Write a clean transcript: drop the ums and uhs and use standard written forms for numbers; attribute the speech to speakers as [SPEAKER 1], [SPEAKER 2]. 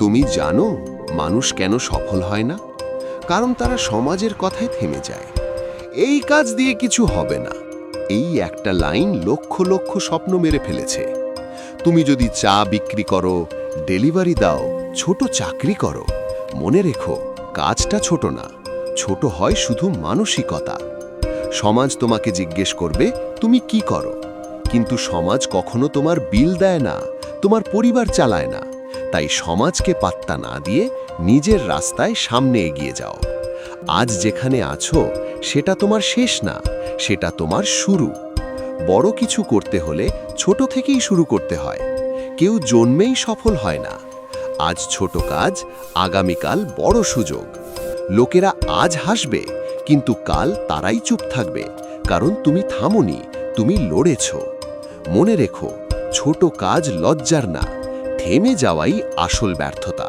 [SPEAKER 1] তুমি জানো মানুষ কেন সফল হয় না? কারণ তারা সমাজের কথায় থেমে যায়। এই কাজ দিয়ে কিছু হবে না, এই একটা লাইন লক্ষ লক্ষ স্বপ্ন মেরে ফেলেছে। তুমি যদি চা বিক্রি করো, ডেলিভারি দাও, ছোট চাকরি করো, মনে রেখো কাজটা ছোট না, ছোট হয় শুধু মানসিকতা। সমাজ তোমাকে জিজ্ঞেস করবে তুমি কি করো, কিন্তু সমাজ কখনো তোমার বিল দেয় না, তোমার পরিবার চালায় না। তাই সমাজকে পাত্তা না দিয়ে নিজের রাস্তায় সামনে এগিয়ে যাও। আজ যেখানে আছো সেটা তোমার শেষ না, সেটা তোমার শুরু। বড় কিছু করতে হলে ছোট থেকেই শুরু করতে হয়। কেউ জন্মেই সফল হয় না। আজ ছোট কাজ, আগামীকাল বড় সুযোগ। লোকেরা আজ হাসবে, কিন্তু কাল তারাই চুপ থাকবে, কারণ তুমি থামোনি, তুমি লড়েছ। মনে রেখো, ছোট কাজ লজ্জার না, থেমে যাওয়াই আসল ব্যর্থতা।